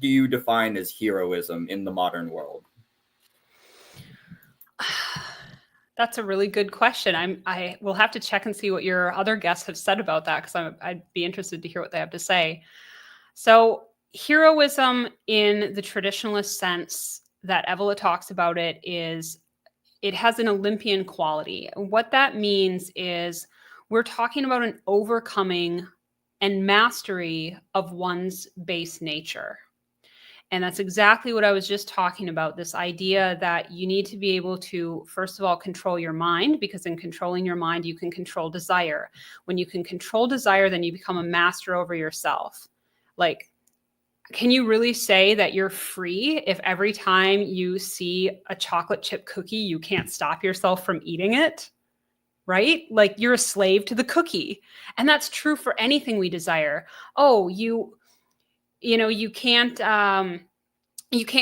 do you define as heroism in the modern world? That's a really good question. I will have to check and see what your other guests have said about that, because I'd be interested to hear what they have to say. So heroism in the traditionalist sense that Evola talks about it has an Olympian quality. What that means is we're talking about an overcoming and mastery of one's base nature. And that's exactly what I was just talking about, this idea that you need to be able to, first of all, control your mind, because in controlling your mind, you can control desire. When you can control desire, then you become a master over yourself. Like, can you really say that you're free if every time you see a chocolate chip cookie, you can't stop yourself from eating it? Right? Like, you're a slave to the cookie. And that's true for anything we desire. Oh, you can't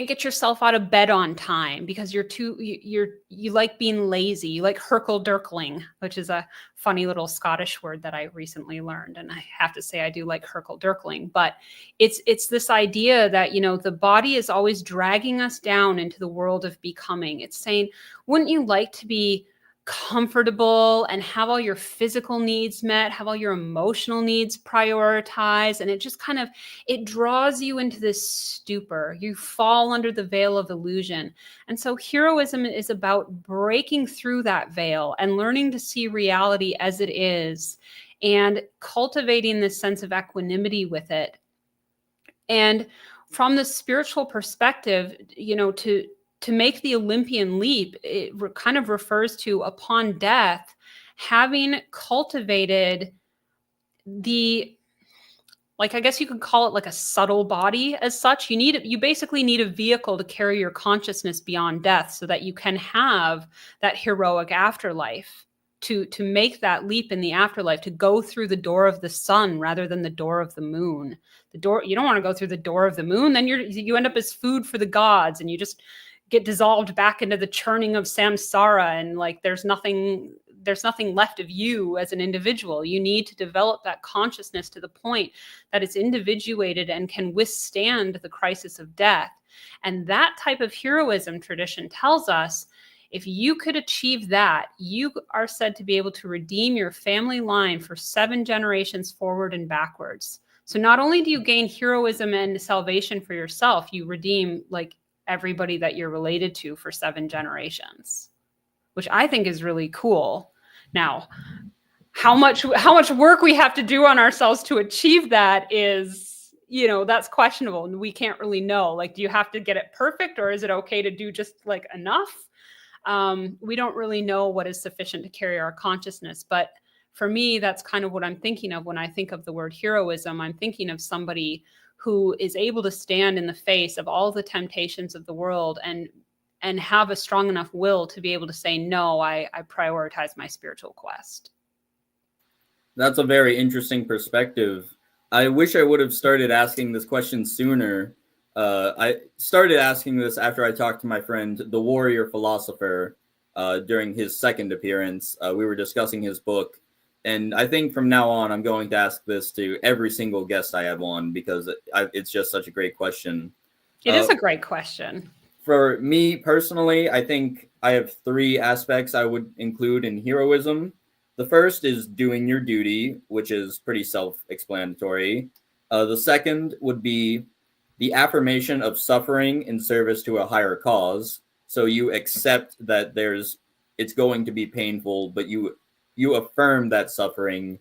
get yourself out of bed on time because you like being lazy. You like herkel-dirkling, which is a funny little Scottish word that I recently learned. And I have to say I do like herkel-dirkling, but it's this idea that, the body is always dragging us down into the world of becoming. It's saying, wouldn't you like to be comfortable and have all your physical needs met, have all your emotional needs prioritized. And it just kind of, it draws you into this stupor. You fall under the veil of illusion. And so heroism is about breaking through that veil and learning to see reality as it is and cultivating this sense of equanimity with it. And from the spiritual perspective, to make the Olympian leap, it kind of refers to, upon death, having cultivated I guess you could call it like a subtle body as such. You basically need a vehicle to carry your consciousness beyond death so that you can have that heroic afterlife, to make that leap in the afterlife, to go through the door of the sun rather than the door of the moon. You don't want to go through the door of the moon, then you end up as food for the gods, and you just get dissolved back into the churning of samsara, and like there's nothing left of you as an individual. You need to develop that consciousness to the point that it's individuated and can withstand the crisis of death. And that type of heroism, tradition tells us, if you could achieve that, you are said to be able to redeem your family line for 7 generations forward and backwards. So not only do you gain heroism and salvation for yourself, you redeem like everybody that you're related to for 7 generations, which I think is really cool. Now, how much work we have to do on ourselves to achieve that is, that's questionable, and we can't really know. Like, do you have to get it perfect, or is it okay to do just like enough? We don't really know what is sufficient to carry our consciousness. But for me, that's kind of what I'm thinking of when I think of the word heroism. I'm thinking of somebody who is able to stand in the face of all the temptations of the world and have a strong enough will to be able to say, no, I prioritize my spiritual quest. That's a very interesting perspective. I wish I would have started asking this question sooner. I started asking this after I talked to my friend, the warrior philosopher, during his second appearance. We were discussing his book. And I think from now on, I'm going to ask this to every single guest I have on, because it's just such a great question. It is a great question. For me personally, I think I have 3 aspects I would include in heroism. The first is doing your duty, which is pretty self-explanatory. The second would be the affirmation of suffering in service to a higher cause. So you accept that it's going to be painful, but you affirm that suffering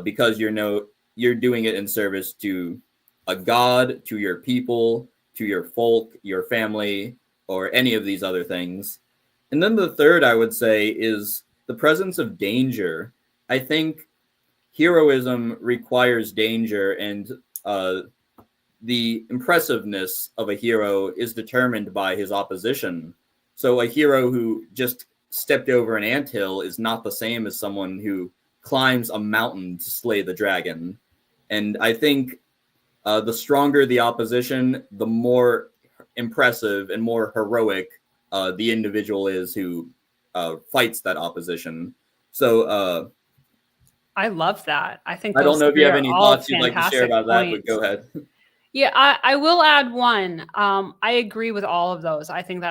because you're doing it in service to a god, to your people, to your folk, your family, or any of these other things. And then the third, I would say, is the presence of danger. I think heroism requires danger, and the impressiveness of a hero is determined by his opposition. So a hero who just stepped over an anthill is not the same as someone who climbs a mountain to slay the dragon. And I think the stronger the opposition, the more impressive and more heroic the individual is who fights that opposition. So I love that. I think I don't know if you have any thoughts you'd like to share about that, but go ahead. Yeah, I will add one. I agree with all of those. I think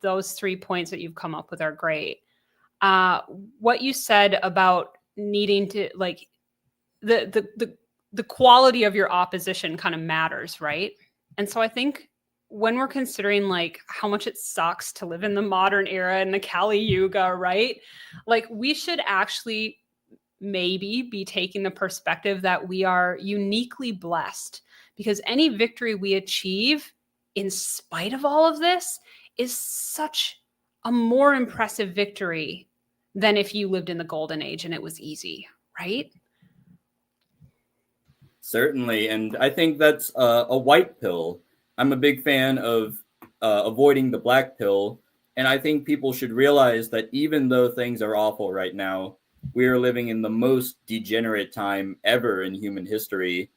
those 3 points that you've come up with are great. What you said about needing to, like, the quality of your opposition kind of matters, right? And so I think when we're considering like how much it sucks to live in the modern era in the Kali Yuga, right? Like, we should actually maybe be taking the perspective that we are uniquely blessed, because any victory we achieve in spite of all of this is such a more impressive victory than if you lived in the golden age and it was easy, right? Certainly. And I think that's a white pill. I'm a big fan of avoiding the black pill. And I think people should realize that even though things are awful right now, we are living in the most degenerate time ever in human history.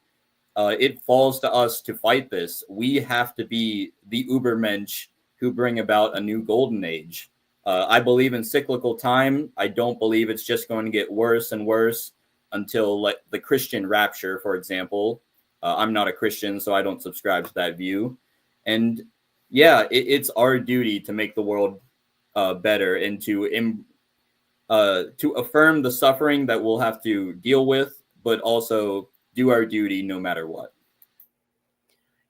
It falls to us to fight this. We have to be the Ubermensch who bring about a new golden age. I believe in cyclical time. I don't believe it's just going to get worse and worse until, like, the Christian rapture, for example. I'm not a Christian, so I don't subscribe to that view. And yeah, it's our duty to make the world better and to to affirm the suffering that we'll have to deal with, but also do our duty no matter what.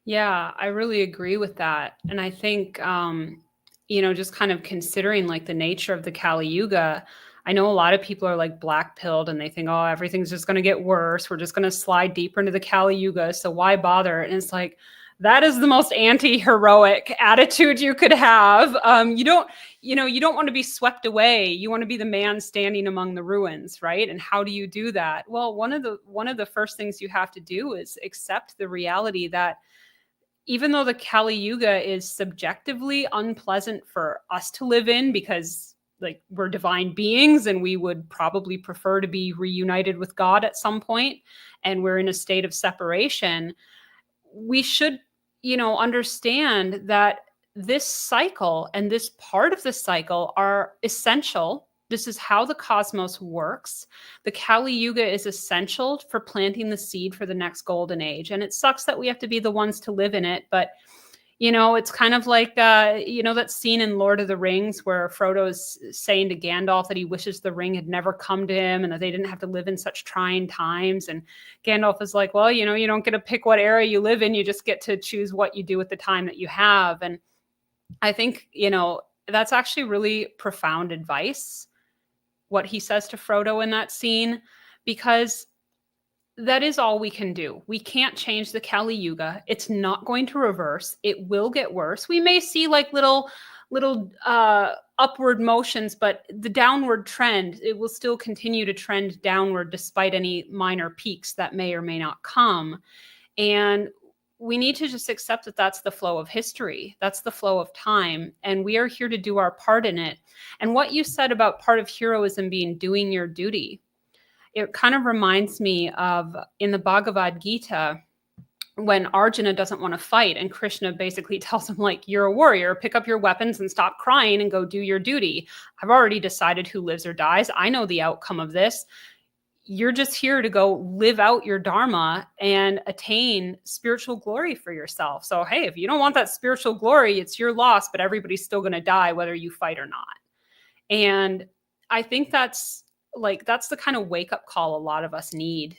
Yeah, I really agree with that. And I think, just kind of considering like the nature of the Kali Yuga, I know a lot of people are like black pilled and they think, oh, everything's just going to get worse. We're just going to slide deeper into the Kali Yuga. So why bother? And it's like, that is the most anti-heroic attitude you could have. You don't want to be swept away. You want to be the man standing among the ruins, right? And how do you do that? Well, one of the first things you have to do is accept the reality that even though the Kali Yuga is subjectively unpleasant for us to live in because like we're divine beings and we would probably prefer to be reunited with God at some point and we're in a state of separation, we should, understand that this cycle and this part of the cycle are essential. This is how the cosmos works. The Kali Yuga is essential for planting the seed for the next golden age. And it sucks that we have to be the ones to live in it. But, it's kind of like, that scene in Lord of the Rings where Frodo's saying to Gandalf that he wishes the ring had never come to him and that they didn't have to live in such trying times. And Gandalf is like, well, you don't get to pick what era you live in. You just get to choose what you do with the time that you have. And I think, that's actually really profound advice, what he says to Frodo in that scene, because that is all we can do. We can't change the Kali Yuga. It's not going to reverse. It will get worse. We may see like little upward motions, but the downward trend, it will still continue to trend downward despite any minor peaks that may or may not come. And we need to just accept that that's the flow of history. That's the flow of time. And we are here to do our part in it. And what you said about part of heroism being doing your duty, it kind of reminds me of in the Bhagavad Gita, when Arjuna doesn't want to fight and Krishna basically tells him like, you're a warrior, pick up your weapons and stop crying and go do your duty. I've already decided who lives or dies. I know the outcome of this. You're just here to go live out your dharma and attain spiritual glory for yourself. So, hey, if you don't want that spiritual glory, it's your loss, but everybody's still going to die whether you fight or not. And I think that's the kind of wake up call a lot of us need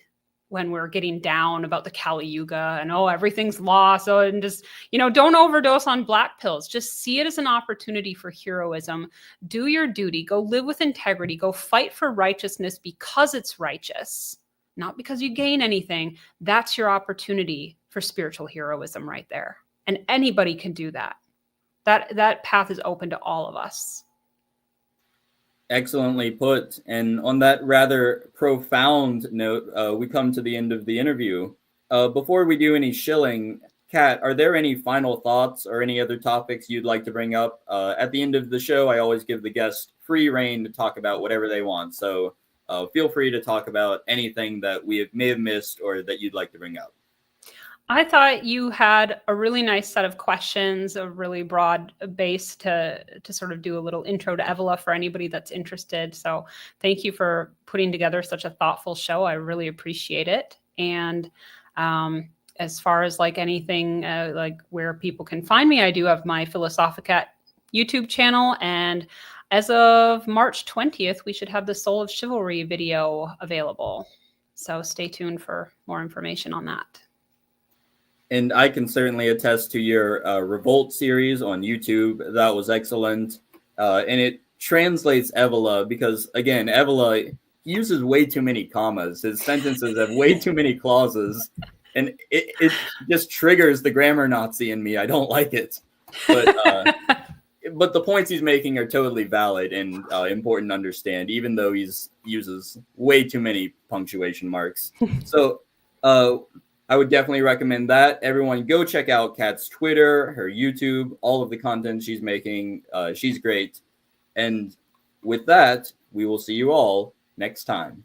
when we're getting down about the Kali Yuga and, oh, everything's lost. Oh, and just, don't overdose on black pills. Just see it as an opportunity for heroism. Do your duty. Go live with integrity. Go fight for righteousness because it's righteous, not because you gain anything. That's your opportunity for spiritual heroism right there. And anybody can do that. That path is open to all of us. Excellently put. And on that rather profound note, we come to the end of the interview. Before we do any shilling, Kat, are there any final thoughts or any other topics you'd like to bring up? At the end of the show, I always give the guest free reign to talk about whatever they want. So feel free to talk about anything that we may have missed or that you'd like to bring up. I thought you had a really nice set of questions, a really broad base to sort of do a little intro to Evola for anybody that's interested. So thank you for putting together such a thoughtful show. I really appreciate it. And as far as like anything, like where people can find me, I do have my PhilosophiCat YouTube channel. And as of March 20th, we should have the Soul of Chivalry video available. So stay tuned for more information on that. And I can certainly attest to your Revolt series on YouTube. That was excellent. And it translates Evola because, again, Evola uses way too many commas. His sentences have way too many clauses. And it just triggers the grammar Nazi in me. I don't like it. But but the points he's making are totally valid and important to understand, even though he uses way too many punctuation marks. So I would definitely recommend that. Everyone go check out Kat's Twitter, her YouTube, all of the content she's making. She's great. And with that, we will see you all next time.